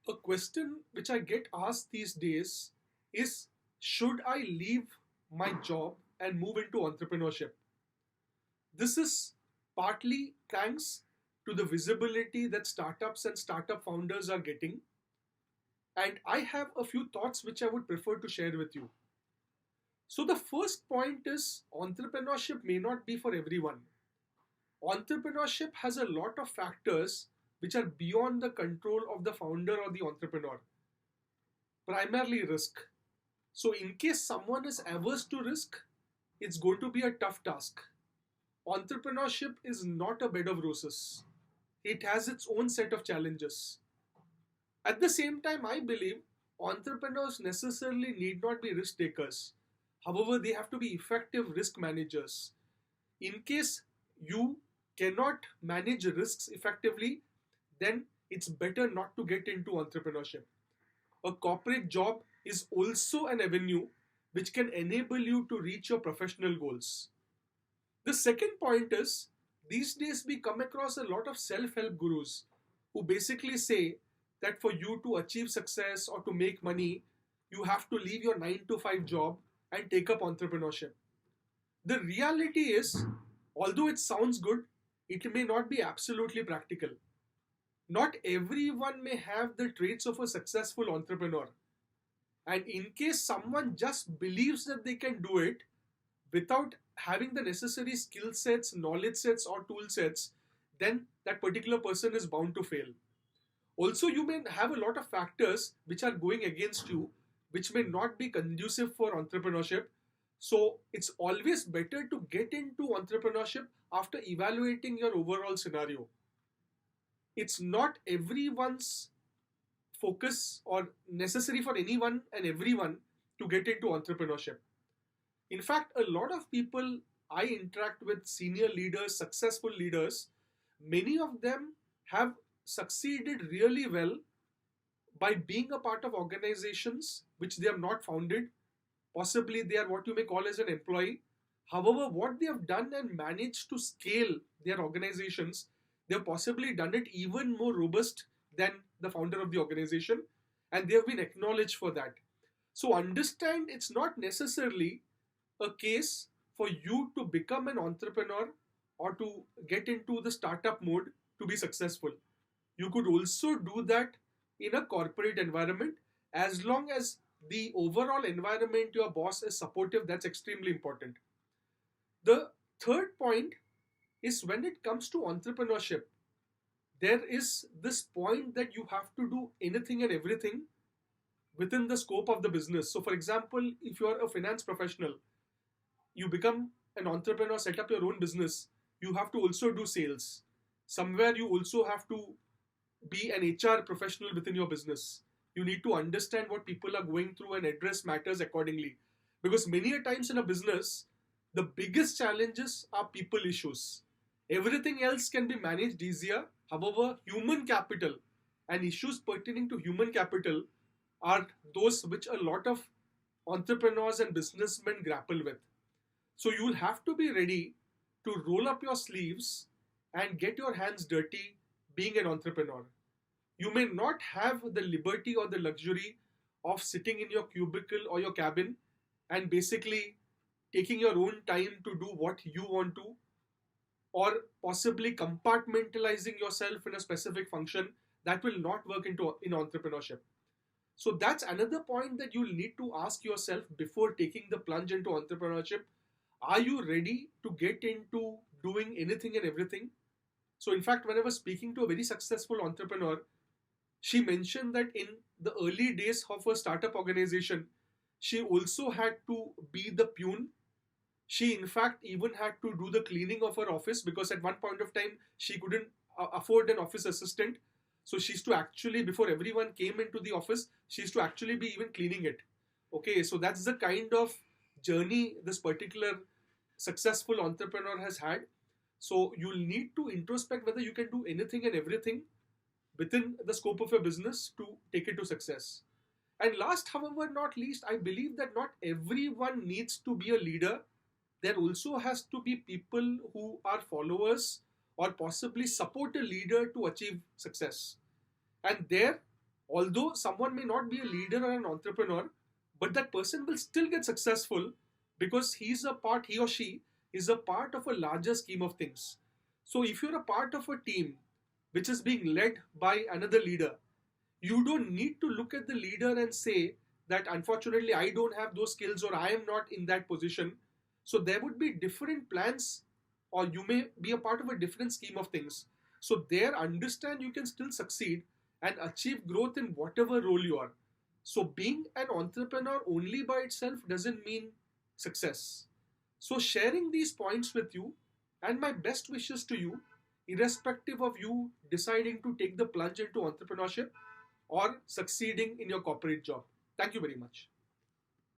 A question which I get asked these days is, should I leave my job and move into entrepreneurship? This is partly thanks to the visibility that startups and startup founders are getting. And I have a few thoughts which I would prefer to share with you. So, the first point is entrepreneurship may not be for everyone. Entrepreneurship has a lot of factors which are beyond the control of the founder or the entrepreneur, primarily risk. So, in case someone is averse to risk, it's going to be a tough task. Entrepreneurship is not a bed of roses, it has its own set of challenges. At the same time, I believe entrepreneurs necessarily need not be risk takers. However, they have to be effective risk managers. In case you cannot manage risks effectively, then it's better not to get into entrepreneurship. A corporate job is also an avenue which can enable you to reach your professional goals. The second point is, these days we come across a lot of self help gurus who basically say that for you to achieve success or to make money, you have to leave your 9 to 5 job and take up entrepreneurship. The reality is, although it sounds good, it may not be absolutely practical. Not everyone may have the traits of a successful entrepreneur. And in case someone just believes that they can do it without having the necessary skill sets, knowledge sets, or tool sets, then that particular person is bound to fail. Also, you may have a lot of factors which are going against you, which may not be conducive for entrepreneurship. So, it's always better to get into entrepreneurship after evaluating your overall scenario. It's not everyone's focus or necessary for anyone and everyone to get into entrepreneurship. In fact, a lot of people I interact with, senior leaders, successful leaders, many of them have succeeded really well by being a part of organizations which they have not founded. Possibly they are what you may call as an employee. However, what they have done and managed to scale their organizations, they have possibly done it even more robust than the founder of the organization, and they have been acknowledged for that. So, understand it's not necessarily a case for you to become an entrepreneur or to get into the startup mode to be successful. You could also do that in a corporate environment as long as the overall environment, your boss is supportive. That's extremely important. The third point is, when it comes to entrepreneurship, there is this point that you have to do anything and everything within the scope of the business. So, for example, if you are a finance professional, you become an entrepreneur, set up your own business, you have to also do sales. Somewhere you also have to be an HR professional within your business. You need to understand what people are going through and address matters accordingly. Because many a times in a business, the biggest challenges are people issues. Everything else can be managed easier. However, human capital and issues pertaining to human capital are those which a lot of entrepreneurs and businessmen grapple with. So you'll have to be ready to roll up your sleeves and get your hands dirty being an entrepreneur. You may not have the liberty or the luxury of sitting in your cubicle or your cabin and basically taking your own time to do what you want to, or possibly compartmentalizing yourself in a specific function. That will not work in entrepreneurship. So that's another point that you'll need to ask yourself before taking the plunge into entrepreneurship. Are you ready to get into doing anything and everything? So, in fact, when I was speaking to a very successful entrepreneur, she mentioned that in the early days of her startup organization, she also had to be the pune. She, in fact, even had to do the cleaning of her office because at one point of time she couldn't afford an office assistant. So, she's to actually, before everyone came into the office, she's to actually be even cleaning it. Okay, so that's the kind of journey this particular successful entrepreneur has had. So, you'll need to introspect whether you can do anything and everything within the scope of your business to take it to success. And last, however, not least, I believe that not everyone needs to be a leader. There also has to be people who are followers or possibly support a leader to achieve success. And there, Although someone may not be a leader or an entrepreneur, but that person will still get successful because he or she is a part of a larger scheme of things. So if you're a part of a team which is being led by another leader, you don't need to look at the leader and say that unfortunately I don't have those skills or I am not in that position. So there would be different plans, or you may be a part of a different scheme of things. So there, understand you can still succeed and achieve growth in whatever role you are. So being an entrepreneur only by itself doesn't mean success. So sharing these points with you, and my best wishes to you, irrespective of you deciding to take the plunge into entrepreneurship or succeeding in your corporate job. Thank you very much.